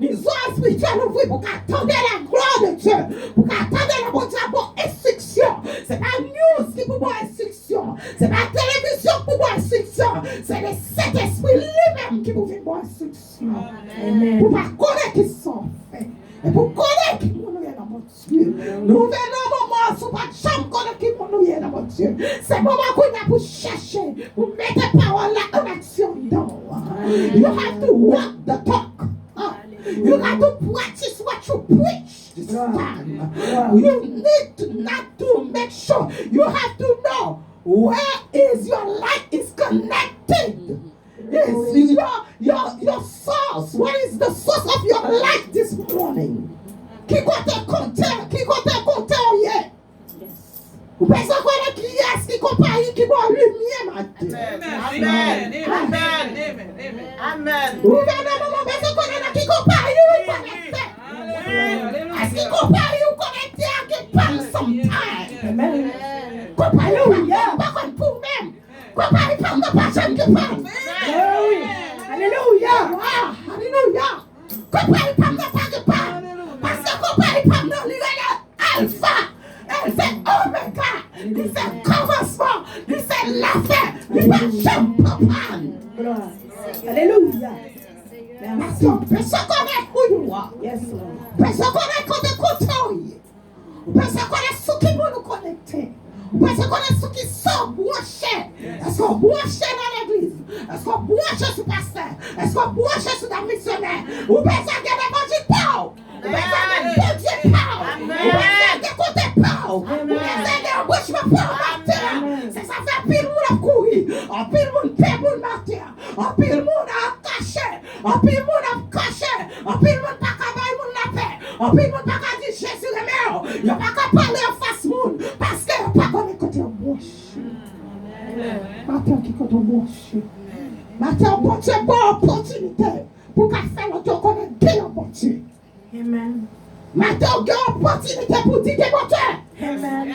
les oreilles spirituelles ouvrées pour qu'attendre la gloire de Dieu, pour qu'attendre la bonne instruction. C'est pas news qui pour moi instruction, c'est pas télévision pour moi instruction, c'est le Saint-Esprit lui-même qui vous fait moi instruction. Pour pas connaître qui sont faits. Et pour connaître qui nous est dans mon Dieu. Nous venons au moment où pas de chambre connaître qui nous est dans mon Dieu. C'est le moment qu'on a pour chercher, pour mettre les paroles là en action dedans. You have to walk the talk. You have to practice what you preach this time. You need to not to make sure. You have to know where is your light is connected. Is your source. What is the source of your light this morning? Qui compte compteur? Qui compte compteur hier? Vous pensez qu'on est qui est qui compagnie qui voit lumière matin? Amen. Amen. Vous pensez qu'on est qui compagnie ou connecté? Est-ce qui compagnie ou connecté à qui parle sometime? Amen. Compagnie pas comme pour même. Compagnie parle de personne qui parle. Alléluia. Alléluia. Compagnie parle de personne qui parle. Parce que compagnie parle de l'alpha. Elle fait Omega, il fait commencement, il fait la fin, il fait champagne. Alléluia. Merci. Personne connaît où you are. Personne connaît quand tu côtoies. Personne connaît ce qui nous connecter. Personne connaît ce qui sont branchés. Est-ce qu'on branche dans l'église? Est-ce qu'on branche sur le pasteur? Est-ce qu'on branche sur le missionnaire? Ou personne qui a des bons power? Ou personne qui a des bons power? Ou personne qui a côté power? Ou personne qui a un bouche matin? C'est ça fait pile monde à courir. En pile monde paie monde matin. En pile monde à cacher. En pile monde à cacher. En pile monde pas qu'à bailler monde la paix. En pile monde pas qu'à dire Jésus le meilleur. Il n'y a pas qu'à parler en face monde. Parce que il n'y a pas qu'on est côté en bouche. Matin qui côté en bouche. Matin bon Dieu bonne opportunité pour qu'à faire notre connaître bien bon Dieu. Amen. Matin on a opportunité pour dire que bon Dieu. Amen.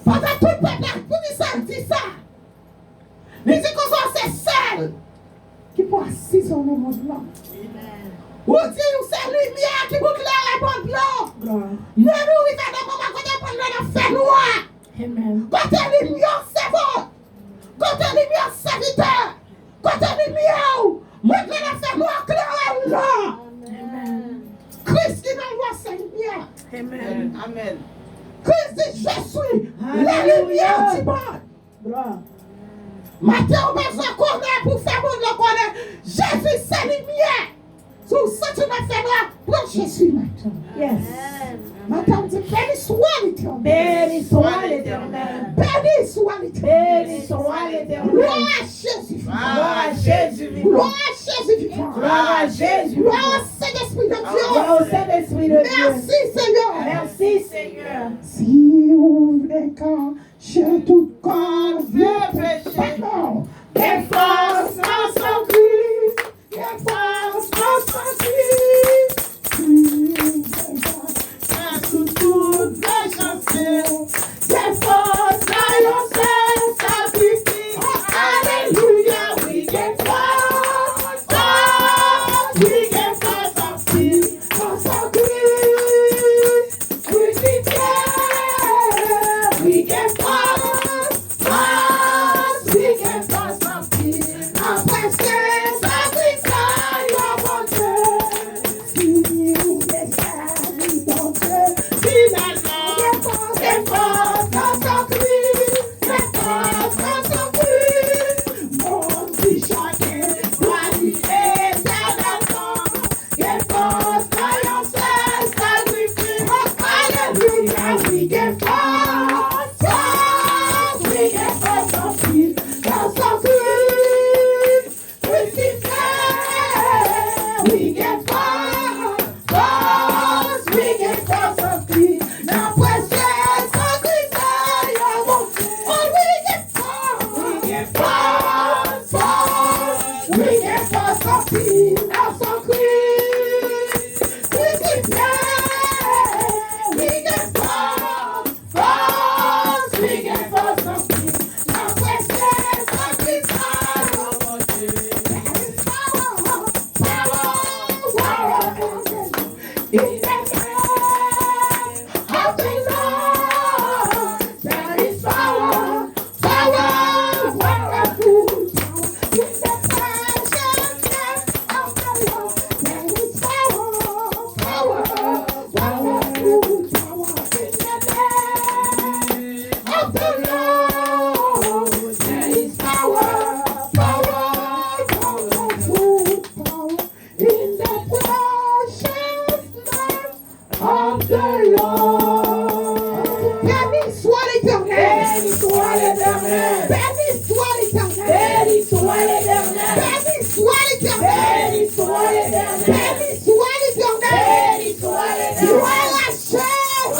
Pendant tout le peuple pour dire ça, dit ça. Les dit qu'on c'est seul qui peut assis sur le monde blanc. Ou dit ou c'est lumière qui vous claire le monde blanc. Ne nous y va dans le moment qu'on est dans le fait noir. Amen. Quand elle est lumière, c'est bon. Quand elle est lumière, serviteur. Quand elle est lumière, montre le fait noir clair là. Amen. Christ qui m'envoie sa lumière. Amen. Amen. Christ dit, je suis la lumière du monde. Maintenant, on besoin de connaître pour faire monde le connaître. Jésus, c'est lumière. Sous ce que tu m'as fait là, pour Jésus maintenant. Yes. Maintenant, on dit, béni soit l'Éternel. Béni soit l'Éternel. Béni soit l'Éternel. Béni soit l'Éternel. Gloire à Jésus. Gloire à Jésus. Gloire à Jésus. Gloire à Jésus. Gloire au Saint-Esprit de Dieu. Gloire au Saint-Esprit de Dieu. Merci Seigneur. Merci Seigneur. Si vous voulez cacher tout corps, vieux péché. Quelle force en son Christ. Quelle force en son Christ. Toutes les chansons, des forces dans sacrifice. Alléluia, we get force, we get force of peace, force of peace. We get force, we get force of peace. Our presence of the fire of God. See you, yes, we don't care. de l'or. Béni soit l'Éternel. Béni soit l'Éternel. Béni soit l'Éternel. Béni soit l'Éternel. Béni soit l'Éternel. Béni soit l'Éternel. Béni soit l'Éternel. Béni soit l'Éternel. Gloire à Jésus.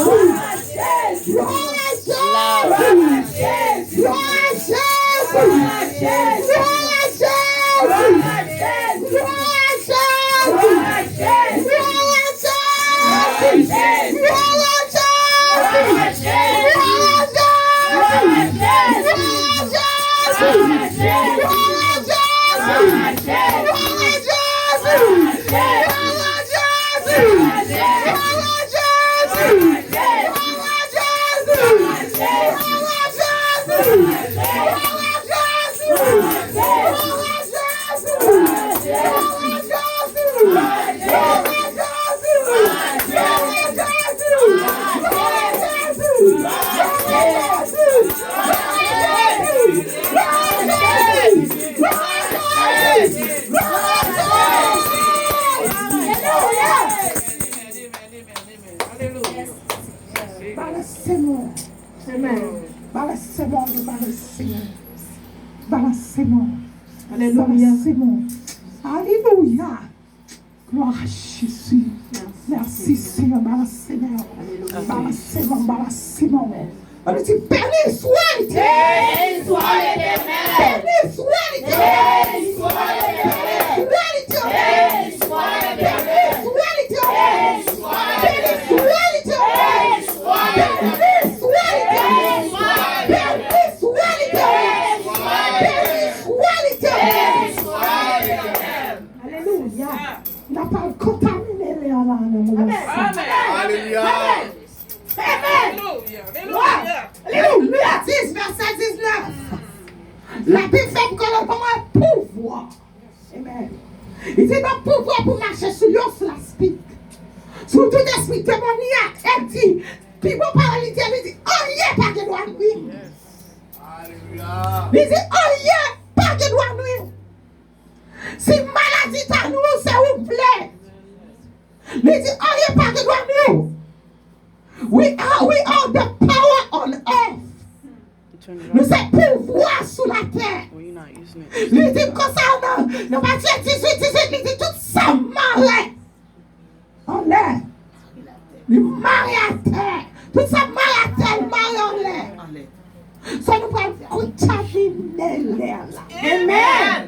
Gloire à Jésus. Gloire à Jésus. Gloire à Jésus. Gloire à Jésus. Gloire à Jésus. Gloire à Jésus. Gloire à Jésus. Gloire à Jésus. Gloire à Jésus. Balancez-moi. Alléluia. Alléluia. Gloire à Jésus. Merci Seigneur. Balancez-moi. Balancez-moi. Balancez-moi. On dit béni soit l'Éternel. Béni soit l'Éternel. Béni soit l'Éternel. Béni soit l'Éternel. Béni soit l'Éternel. Béni soit l'Éternel. Béni soit l'Éternel. Béni soit l'Éternel. Béni soit l'Éternel. Béni soit l'Éternel. Alléluia. N'a pas contaminé les Amen. Alléluia. Alléluia. 10, verset 19. La Bible fait que l'on a pouvoir. Amen. Il dit donc pouvoir pour marcher sur l'eau, sur la spique. Sur tout esprit démoniaque. Elle dit, puis mon parole, il dit, oh yeah, pas de droit nuire. Alléluia. Il dit, oh yeah, pas de droit nuire. Si maladie t'a nous, s'il vous plaît. Il dit, oh yeah, pas de droit nuire. We are the power on earth. Nous avons pouvoir sur la terre. Il dit comme ça, dans Matthieu 18, il dit tout ça marre en l'air. Il marre à terre. Tout ça marre à terre, marre en l'air. Ça nous va contaminer l'air là. Amen.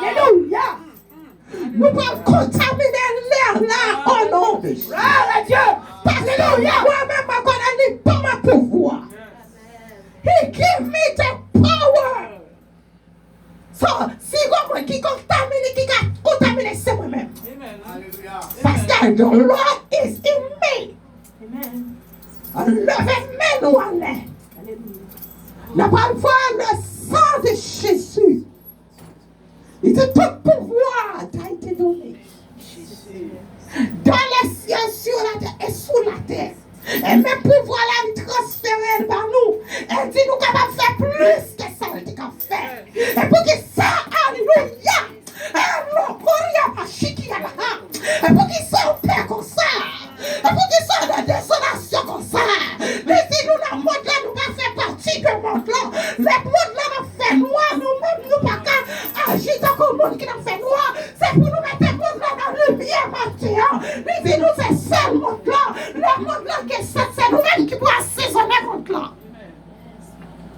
Alléluia. Nous allons contaminer l'air là au nom de Jésus. Dieu. Alléluia. Moi-même, je connais pas ma pouvoir. He give me the power. So, si vous qui contamine, c'est moi-même. Parce que the Lord is in me. Amen. Levez-nous en l'air. Nous allons voir le sang de Jésus. Il dit tout pouvoir t'a été donné. Dans les cieux, sur la terre et sous la terre. Et même pouvoir la transférer par nous. Elle dit nous capables de faire plus que ça, elle dit qu'on fait. Et pour que ça, alléluia. Et pour qu'il soit en paix comme ça. Et pour qu'il soit dans désolation comme ça. Laissez-nous dans le monde là, nous pas faire partie de monde là. Le monde là nous fait noir, nous-mêmes nous pas qu'à agir comme le monde qui nous fait noir. C'est pour nous mettre le monde là dans le lumière maintenant. Laissez-nous c'est ça le monde là. Le monde là qui est ça, c'est nous-mêmes qui pouvons assaisonner le monde là.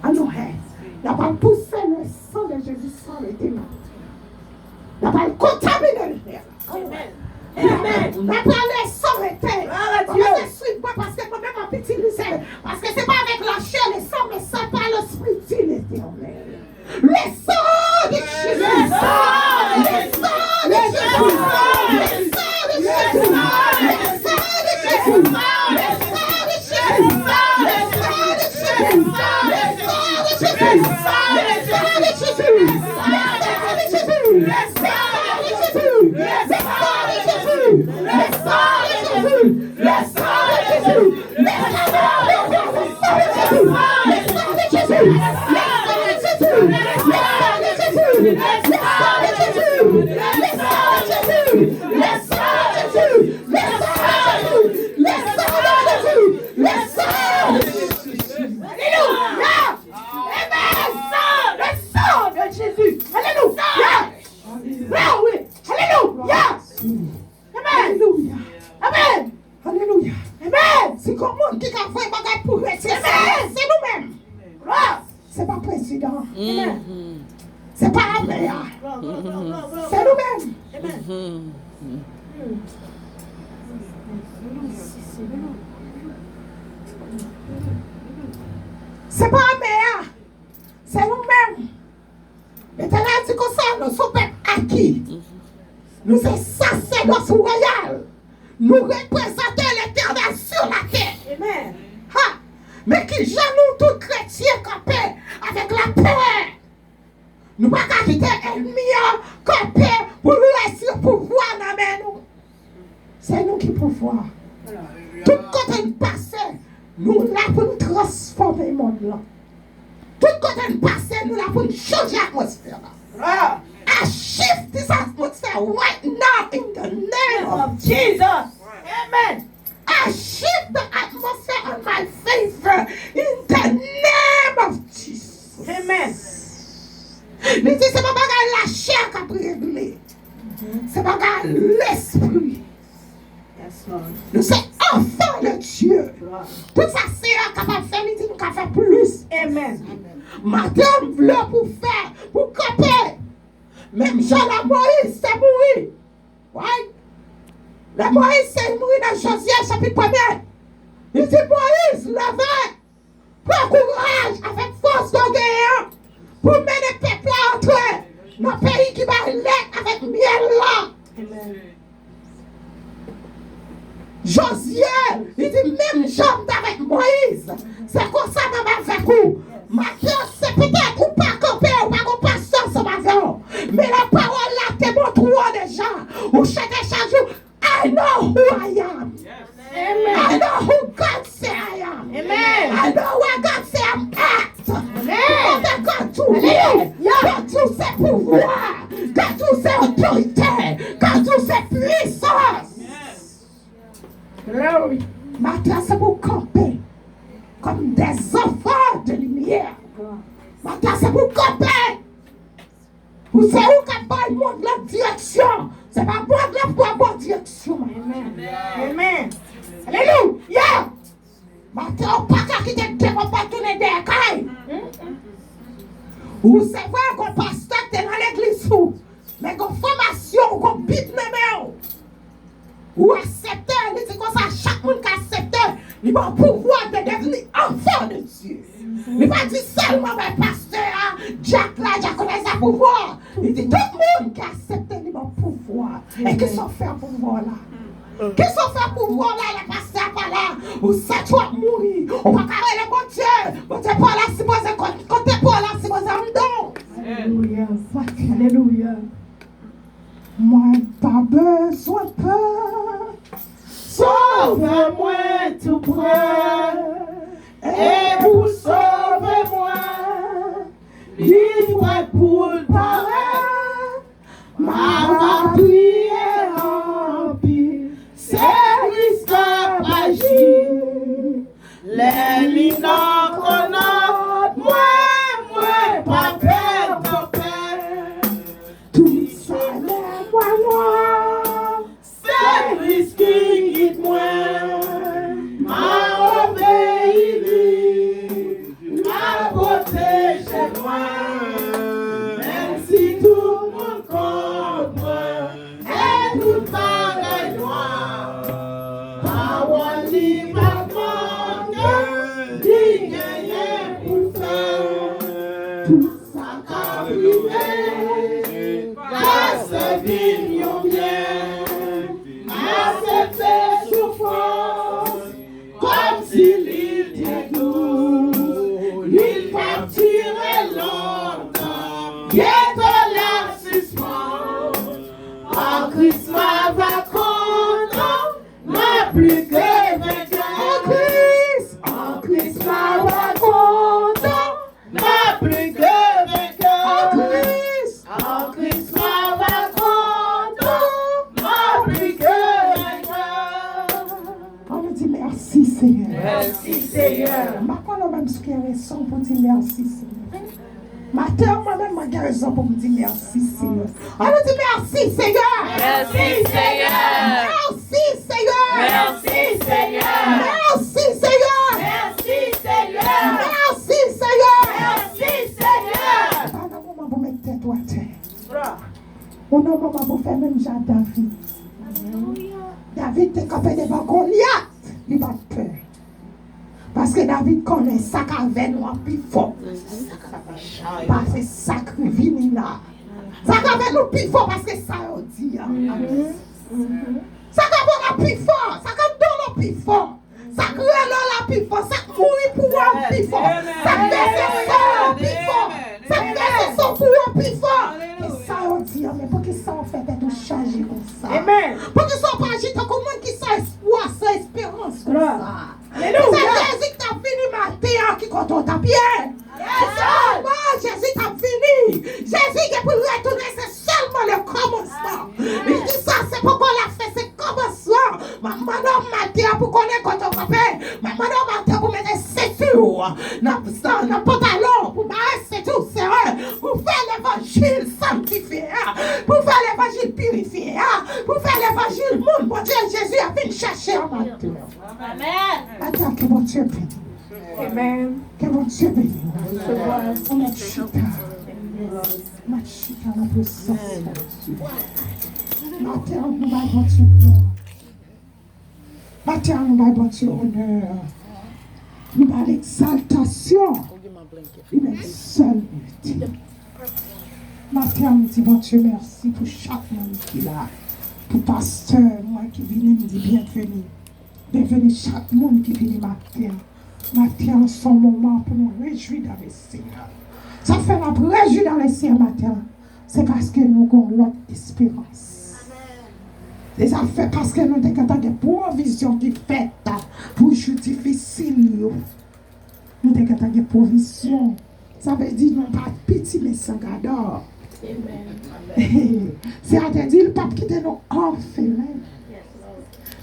Alors, on va pousser le sang de Jésus sans les démons. On va contaminer le verre. Amen. Amen. On va les s'arrêter. Parce que moi-même, ma petite lucelle. Parce que c'est pas avec la chair, le sang, mais ça par l'esprit de l'Éternel. Le sang de Jésus. Le sang de Jésus. Le sang de Jésus. Le sang de Jésus. Le sang de Jésus. Le sang de Jésus. Le sang de Jésus. Le sang de Jésus. Le Si comme monde qui a fait des bagages pour retirer, c'est nous-mêmes. C'est pas président. C'est pas la meilleure. C'est nous-mêmes. C'est pas la meilleure. C'est nous-mêmes. L'Éternel dit que ça, nous sommes acquis. Nous sommes sacerdoce royal. Nous représentons l'Éternel sur la terre. Amen. Ha! Mais qui nous tous chrétiens campés avec la paix. Nous ne pouvons pas quitter l'ennemi campé pour nous laisser le pouvoir dans nous. C'est nous qui pouvoir. Tout côté de passé, nous là pour nous transformer le monde là. Tout côté de passé, nous là pour nous changer l'atmosphère là. I shift this atmosphere right now in the name of Jesus. Amen. I shift the atmosphere on my favor in the name of Jesus. Amen. Mais si c'est pas la chair qui a réglé, c'est pas l'esprit. Yes, Lord. Nous sommes enfants de Dieu. Tout ça, c'est capable de faire, il dit nous qu'à faire plus. Amen. Madame veut pour faire, pour camper. Même Jean la Moïse, c'est mourir. Ouais. La Moïse, c'est mourir dans Josué, chapitre 1er. Il dit Moïse, levez, prends courage, avec force de guerre, pour mener le peuple à entrer dans le pays qui va l'être avec miel là. Amen. Josué, il dit même jambe avec Moïse. C'est comme ça que je vais faire. Maintenant, c'est peut-être ou pas camper, ou pas passer ce matin. Mais la parole là te montre déjà. Ou chaque jour, I know who I am. Amen. I know who God say I am. Amen. I know where God say I'm at. Amen. Quand tu lis, quand tu sais pouvoir, quand tu sais autorité, quand tu sais puissance. Glory. Maintenant, c'est pour camper comme des enfants de lumière. Maintenant, c'est pour camper. Vous savez où qu'on va montre la direction. C'est pas moi de la bonne direction. Amen. Amen. Alléluia. Maintenant, on ne peut pas quitter le terrain, on ne peut pas tourner des cailles. Ou c'est vrai qu'on pasteur est dans l'église, mais qu'on formation, qu'on bite les mains. Ou accepter, il dit comme ça, chaque monde qui accepte, il va pouvoir de devenir enfant de Dieu. Il va dire seulement, mais pasteur, Jack là, Jack connaît sa pouvoir. Il dit tout le monde qui accepte, il va pouvoir. Et qu'est-ce qu'on fait pouvoir là? Qu'est-ce qu'on fait pouvoir là, le pasteur pas là? Ou ça, tu vas mourir. On va carrer le bon Dieu. Bon Dieu, pas là, si vous êtes quand t'es pas là, si vous êtes en dedans. Alléluia. Alléluia. Moi, pas besoin de peur. Sauve-moi tout près. Et vous sauvez-moi. Libre pour le pareil. Ma vie est remplie. C'est risque à agir. Les lignes connaissent. Moi, pas perdre de paix. Tout ça, moi. C'est risqué, guide-moi. Ma obéi, ma protège-moi. Même si tout le monde contre moi, et tout bagaille noir. Parole libre à prendre, dit rien pour faire. Tout ça qu'a privé, grâce vignon bien. Accepter souffrance, comme si l'île était doux. L'île partirait longtemps, bientôt l'assistement. En Christ ma va content, ma plus que vainqueur. En Christ ma va content, ma plus que vainqueur. En Christ ma va content, ma plus que vainqueur. On me dit merci Seigneur. Merci Seigneur. Ma on même ce qui est raison pour dire merci Seigneur. Ma terre moi-même ma raison pour me dire merci Seigneur. On me dit merci Seigneur. Merci Seigneur. Merci Seigneur. Merci Seigneur. Merci David te campé devant Goliath, il n'a pas peur. Parce que David connaît ça qu'avait nous en plus fort. Parce que ça qui vient là. Ça qu'avait nous plus fort parce que ça on dit. Ça qu'avait nous plus fort. Ça qu'avait nous plus fort. Ça crée la plus fort. Ça mourit pour nous plus fort. Ça fait ça plus fort. Ça fait ça pour nous plus fort. Et ça on dit. Mais pour que ça en fait tout changer comme ça. Pour que ça pas agir comme monde qui sans espoir, sans espérance comme ça. C'est Jésus qui t'a fini matin qui compte ta pierre. Jésus t'a fini. Jésus qui pour retourner, c'est seulement le commencement. Il dit ça, c'est pourquoi l'a fait, c'est commencement. Maman matin pour connaître quand on rappelle. Maman matin pour mettre ceinture. Dans pantalon, pour mettre ceinture, c'est vrai. Pour faire l'évangile sanctifié. Pour faire l'évangile purifié. Pour faire l'évangile monde. Mon Dieu, Jésus a venu chercher en matin. Amen. Attends, que mon Dieu bénisse. Amen. Que mon Dieu bénisse. On est chita. Ma chita, la puissance. Ma terre, nous va bon Dieu gloire. Ma terre, nous va bon Dieu honneur. Nous va l'exaltation. Il est seul ultime. Ma terre, nous dit bon Dieu merci pour chaque monde qui est là. Pour pasteur, moi qui viens me dit bienvenue. Bienvenue chaque monde qui vient matin. Matin, son moment pour nous réjouir dans le Seigneur. Ça fait la réjouir dans le Seigneur matin. C'est parce que nous avons l'autre espérance. Et ça fait parce que nous avons des provisions qui fait pour jour difficile. Nous avons des provisions. Ça veut dire non pas petit mais sans gador. C'est-à-dire le pape qui était nos orphelins.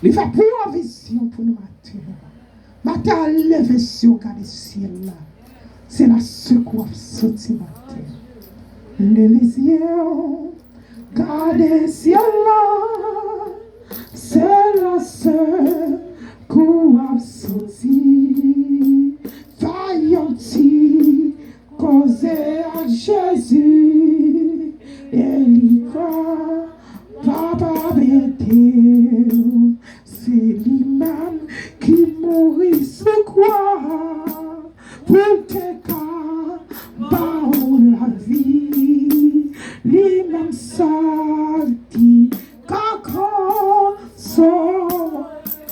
Il fait provision pour nous matin. Matin, lever sur le ciel là. C'est la secours sorti matin. Levez les yeux, gardez ciel là. C'est la secours sorti. Vaillant-il, causer à Jésus. Et il va, papa bêter. C'est l'imam qui mourit sous quoi pour tes cas, par la vie. L'imam sorti, quand son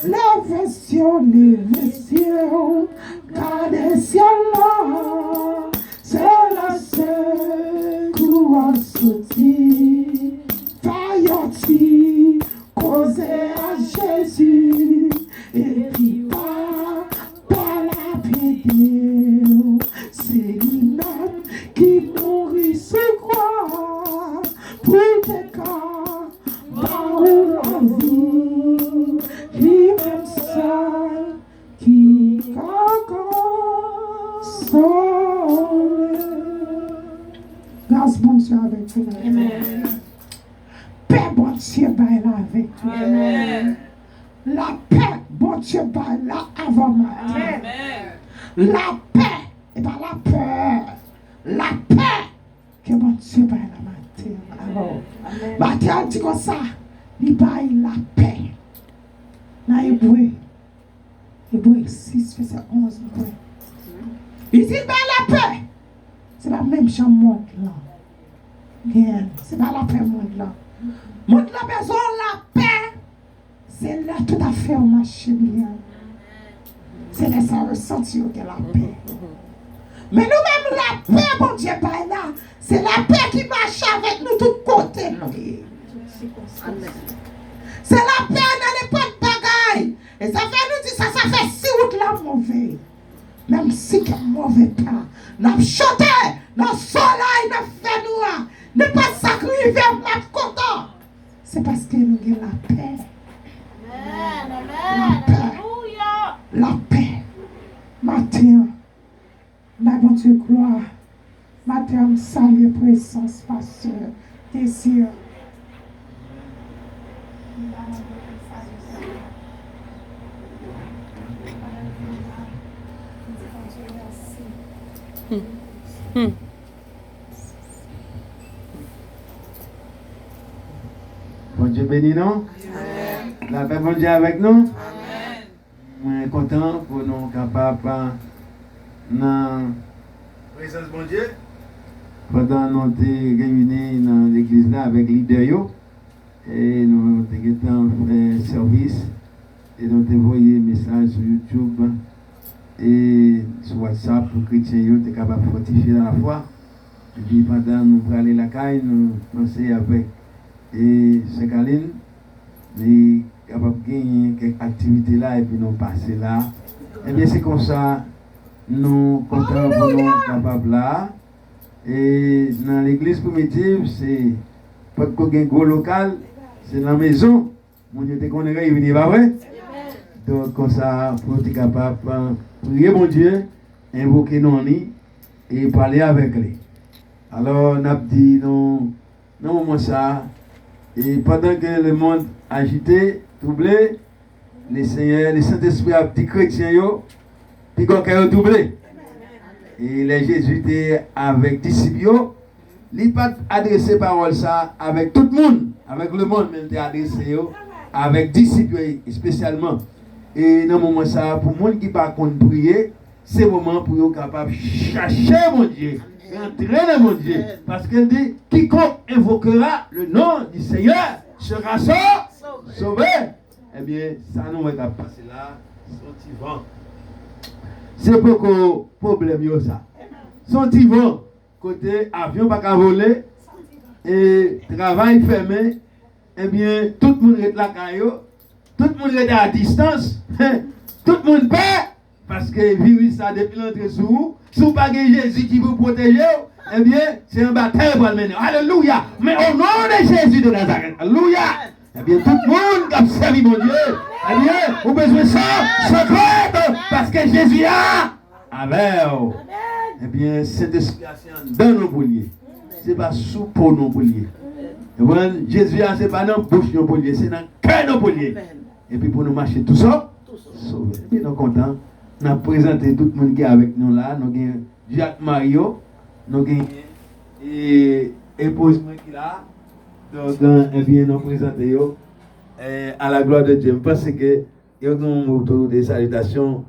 la version des messieurs, gardez ciel là, c'est la secours sorti, vaillant-il, causer à Jésus, et puis pas la pédée, c'est l'imam qui mourit sous croix, pour tes cas, par la vie, lui-même seul, qui console. Grâce bon Dieu avec vous. Amen. Paix bon Dieu baille là avec vous. Amen. La paix bon Dieu baille là avant matin. Amen. La paix et pas la peur. La paix que bon Dieu baille là matin. Alors, matin dit comme ça, il baille la paix. Dans Hébreu 6, verset 11. Il dit baille la paix. C'est la même chose monde là. Bien, c'est pas la paix monde là. Monde là besoin la paix. C'est là tout à fait au marché bien. C'est là ça ressentir que la paix. Mais nous-mêmes la paix, mon Dieu, pas là. C'est la paix qui marche avec nous de tous côtés. C'est la paix dans les potes bagailles. Et ça fait nous dire ça fait si route la mauvais. Même si que mauvais pas. Nous chanter, nous soleil, nous fait noir. Ne pas sacrifier, nous content. C'est parce que nous avons la paix. La paix. La paix. Matin. Ma bon Dieu, gloire. Matin, salut, présence, pasteur, désir. Bon Dieu béni, non? La paix de Dieu avec nous. Je suis content pour nous capables dans présence de Dieu. Pendant nous sommes réunis dans l'église là avec les leaders et nous avons fait service et nous avons envoyé des messages sur YouTube et sur WhatsApp pour que les chrétiens soient capables de fortifier dans la foi. Et puis pendant nous allons aller à la caille, nous pensons avec Saint Caline, nous capables de gagner quelques activités là et puis nous passer là. Et bien c'est comme ça, nous comptons pour nous capables là. Et dans l'église primitive, c'est pas de gros local, c'est dans la maison. Mon Dieu te connaît, il vient pas vrai. Donc comme ça, pour être capable de prier mon Dieu, invoquer nos nids et parler avec lui. Alors on a dit non moment ça. Et pendant que le monde agité, troublé, le Seigneur, le Saint-Esprit a dit chrétien yo, puis qu'on a doublé. Et les jésuites avec disciples, ils n'ont pas adressé parole ça avec tout le monde, avec le monde, mais ils ont adressé avec disciples spécialement. Et dans ce moment ça, pour les gens qui ne peuvent pas prier, c'est le moment pour eux capables de chercher mon Dieu, entrer dans mon Dieu. Parce qu'il dit, quiconque invoquera le nom du Seigneur sera sauvé. Eh bien, ça nous va passer là, son vent. C'est beaucoup problème ça. Son petit vent, côté avion pas qu'à voler et travail fermé, eh bien tout le monde est là tout le monde est à distance, tout le monde peur parce que le virus ça depuis l'entrée sous vous, si vous pas Jésus qui vous protège, eh bien c'est un bataille pour le mener. Alléluia. Mais au nom de Jésus de Nazareth, alléluia. Eh bien tout le monde qui a servi mon Dieu, eh bien vous avez besoin de ça, secrète, parce que Jésus a avec. Eh bien, cette explication dans nos bouliers. Ce n'est pas sous pour nos bouliers. Jésus a, ce n'est pas dans la bouche de nos bouliers, c'est dans le cœur de nos bouliers. Et puis pour nous marcher tout ça, sauver. Et puis nous sommes contents. Nous avons présenté tout le monde qui est avec nous là. Nous avons Jacques Mario, nous avons épouse qui est là. Donc, eh bien, nous présenté à la gloire de Dieu. Je pense que nous avons autour des salutations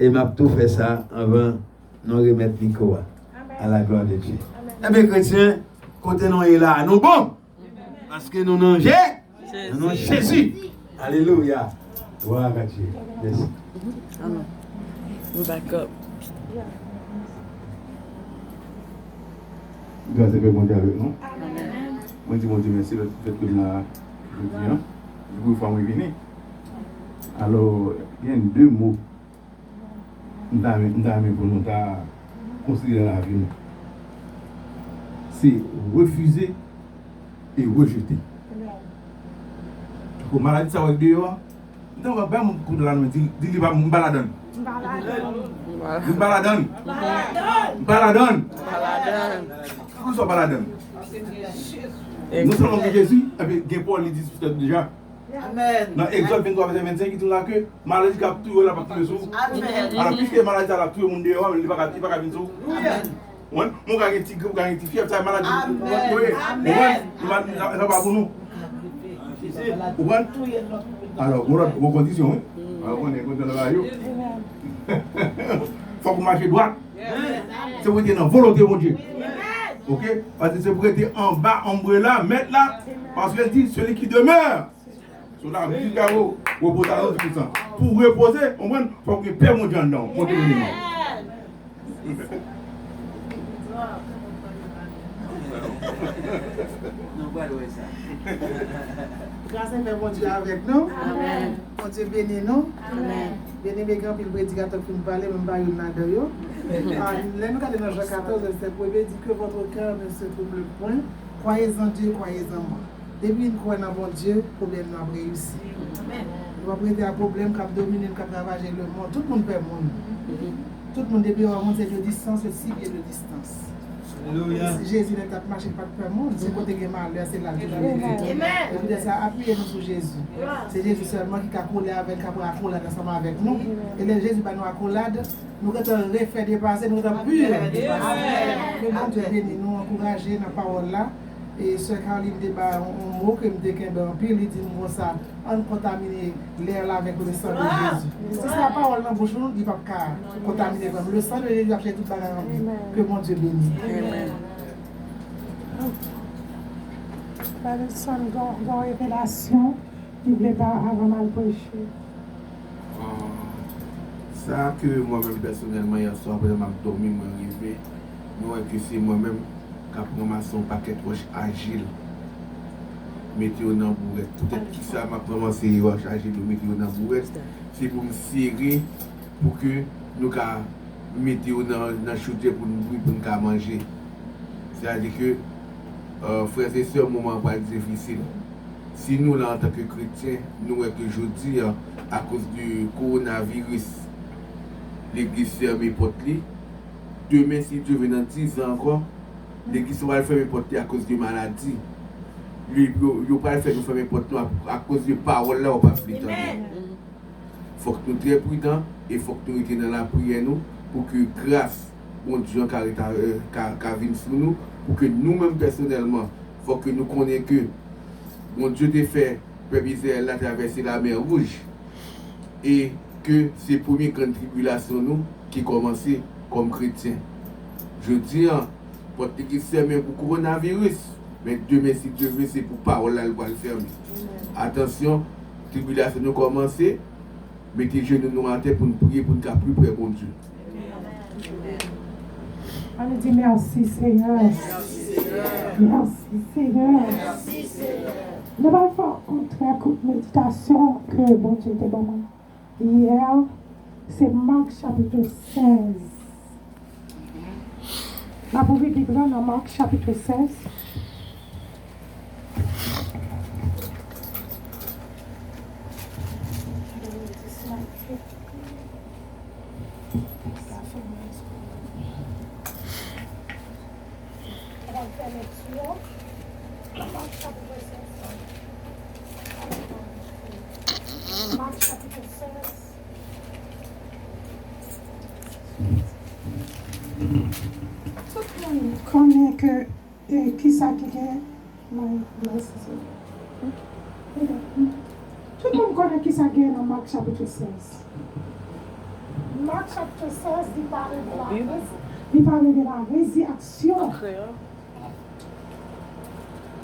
et m'a tout fait ça avant nous remettre Nico à la gloire de Dieu. Eh bien, chrétiens, côté nous est là, nous bon. Parce que nous avons Jésus. Alléluia. Gloire à Dieu. Merci. Amen. We're back up. Grâce à Dieu avec nous. Amen. Moi, je dis mon Dieu merci de fait que nous avons dit. Du coup, il faut venir. Alors, il y a deux mots. Nous avons pour nous considérer la vie. C'est refuser et rejeter. Comme maladie, ça va être dehors. Nous avons pas mon coup de la nuit. Dis-lui pas, je baladonne. Je baladonne. Comment ça baladonne? Nous sommes que Jésus, avec Paul, il dit déjà. Amen. Dans Exode 23, verset 25, il dit là que maladie qui a tout là pour tout le jour. Alors, puisque maladie a tout le monde dehors, il ne va pas venir sur. Mon gars est petit, un petit fièvre, ça maladie. Amen. Ça va pour nous. Alors, vos conditions, on est content de la radio. Il faut que vous marchiez droit. C'est pour dire dans la volonté de mon Dieu. Ok? Parce que c'est pour être en bas, ombrella, mettre là. Parce qu'elle dit celui qui demeure. Sur la musique à vous, reposez à 100%. Pour reposer, il faut que Père mon Dieu en dedans. Grâce à mon Dieu avec nous. Amen. Mon Dieu bénit nous. Amen. Bénis mes grands prédicateurs qui nous parlent, même pas une nadayo. Là, nous regardons dans Jean 14, verset 1, dit que votre cœur ne se trouble point. Croyez en Dieu, croyez en moi. Depuis nous croyons en mon Dieu, le problème n'a pas réussi. Nous avons pris un problème qui a dominé, qui a ravagé le monde. Tout le monde perd le monde. Tout le monde depuis le monde, c'est de distance, c'est 6 pieds de distance. Jésus n'est pas marché pas de monde, c'est côté qui est malheur, c'est là que Jésus. Et puis ça, appuyez-nous sur Jésus. C'est Jésus seulement qui a collé avec, qui a collé ensemble avec nous. Et le Jésus va nous accolade, nous avons refait dépasser, nous avons pu dépasser. Que mon Dieu bénisse nous, encourager dans la parole là. Et ce Caroline débat un mot que me déquembe en pile, il dit moi ça, on contamine l'air là avec le sang de Jésus. Si ça parole dans bouche nous, il va pas contaminer comme le sang de Jésus a fait toute bagarre en vie. Que mon Dieu bénisse. Amen. Par le son dans révélation, n'oubliez pas avant mal prêcher. Ça que moi-même personnellement, hier soir, pendant que je dormi, moi arrivé, moi que c'est moi-même qui a pris son paquet de roches agile. Mettez-vous dans la bourrette. Peut-être que ça m'a commencé à roches agile, mettez-vous dans la bourrette. C'est pour me serrer, pour que nous mettez-vous dans la chaudière pour nous manger. C'est-à-dire que, frères et sœurs, moment va être difficile. Si nous, là, en tant que chrétiens, nous, aujourd'hui, à cause du coronavirus, l'église ferme les portes. Demain, si Dieu veut dans 10 ans encore, l'église va fermer les portes à cause de maladie. Il ne va pas faire nous fermer les portes à cause de paroles là, on va pas faire. Il faut que nous soyons très prudents et il faut que nous soyons dans la prière nous, pour que grâce, bon Dieu, qui vienne sur nous, pour que nous-mêmes personnellement, il faut que nous connaissions que bon Dieu t'a fait, peuple Israël a traversé la mer Rouge. Et que c'est la première grande tribulation nous qui commençait comme chrétiens. Je dis, pour l'église fermée pour le coronavirus, mais demain, si Dieu veut, c'est pour parole là, elle va le fermer. Attention, tribulation nous commencer, mettez les genoux en terre pour nous prier, pour nous faire plus près bon Dieu. On dit merci Seigneur. Merci Seigneur. Nous allons faire une très courte méditation que bon Dieu était bon. Hier, c'est Marc chapitre 16. La première Bible dans Marc chapitre 16. Marc chapitre 16. Tout le monde connaît que qui ça qui est. Tout le monde connaît qui ça qui est dans Marc chapitre 16. Marc chapitre 16, il parle de la résurrection.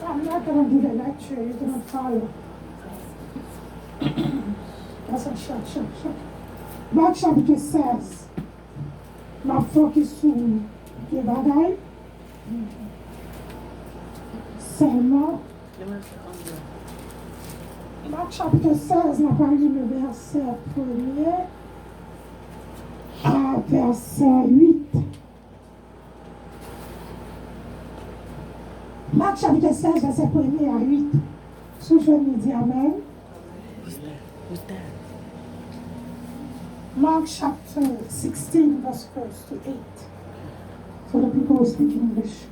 I'm not going to do the lecture, you're going to follow. That's a short. Marc chapitre 16. Ma focus sur les bagailles. Seulement. Marc chapitre 16, n'a pas lu le verset 1er à verset 8. Marc chapitre 16, verset 1er à 8. Sous je me dis Amen. Mark chapter 16, verse 1 to 8. For the people who speak English.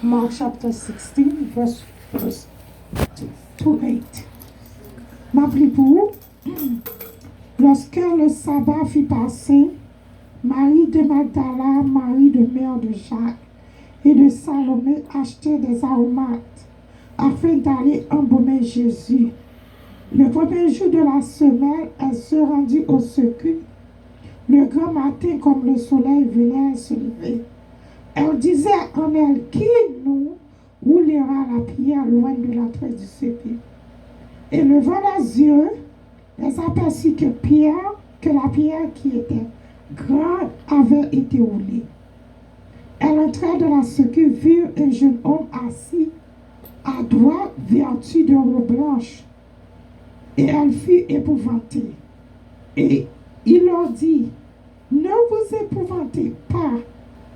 Mark chapter 16, verse 1 to 8. M'appelez pour lorsque le sabbat fut passé, Marie de Magdala, Marie de mère de Jacques et de Salomé achetaient des aromates afin d'aller embaumer Jésus. Le premier jour de la semaine, elle se rendit au secours. Le grand matin, comme le soleil venait se lever, elle disait en elle, qui nous roulera la pierre loin de l'entrée du sépulcre? Et levant les yeux, elle s'aperçut que la pierre qui était grande avait été roulée. Elle entrait dans la secours, vit un jeune homme assis à droite, vêtu de robe blanche. Et elle fut épouvantée. Et il leur dit, ne vous épouvantez pas.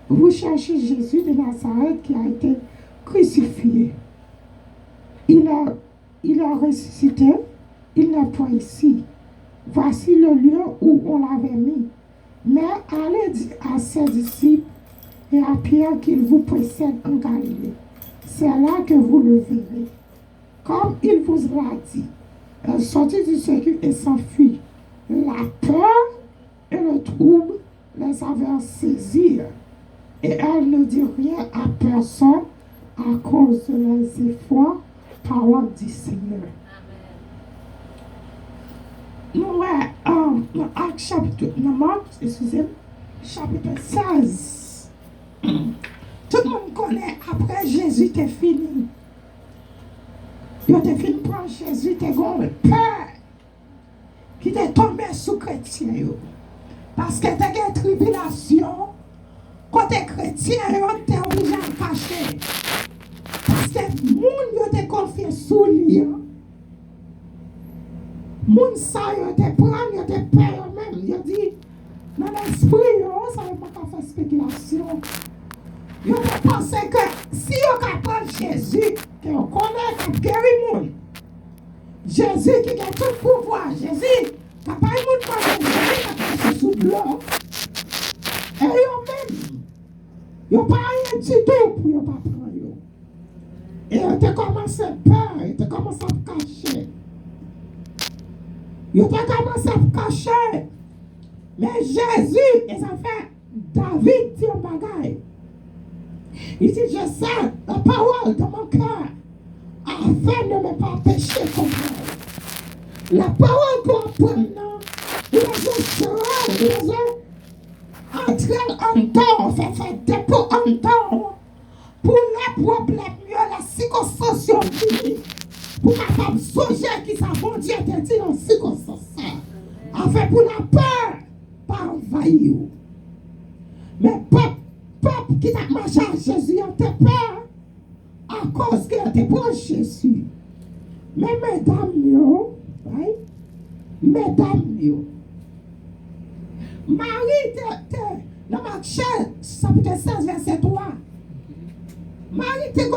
Vous cherchez Jésus de Nazareth qui a été crucifié. Il a ressuscité. Il n'est pas ici. Voici le lieu où on l'avait mis. Mais allez dire à ses disciples et à Pierre qu'il vous précède en Galilée. C'est là que vous le verrez. Comme il vous l'a dit. Elle sortit du sécu et s'enfuit. La peur et le trouble les avaient saisis. Et elle ne dit rien à personne à cause de les efforts, parole du Seigneur. Nous, dans Actes chapitre, chapitre 16, tout le monde connaît, après Jésus était fini. Il était fini prendre Jésus, était gon peur qui était tombé sous chrétien. Parce que t'as une tribulation, quand t'es chrétien, t'es obligé à cacher. Parce que le monde te confié sous lui. Le monde ça, il te prend, il te paye même. Il dit, dans l'esprit, ça ne va pas faire spéculation. Il te pense que si on prend Jésus, qu'on connaît qu'il guérit le monde. Jésus qui a tout pouvoir. Jésus, qui n'a pas le monde pour Jésus, qui a sous l'eau. Et eux-mêmes, ils n'ont pas rien du tout pour ne pas prendre. Et ils ont commencé à peur, ils ont commencé à cacher. Ils ont commencé à cacher. Mais Jésus, et ça fait David dit un bagage. Il dit, je sais la parole de mon cœur, afin de ne pas pécher contre elle. La parole qu'on prend, les autres, les autres, entraînent en temps, fait dépôt en temps, pour les problèmes, la circonstance vie, pour capable songer qui ça bon Dieu te dit dans circonstance, afin pour la peur, pas envahir. Mais peuple qui t'a marché à Jésus, on te peur à cause que tu prends Jésus. Mais mesdames, Marie, dans Marc chapitre 16, verset 3, Marie, t'es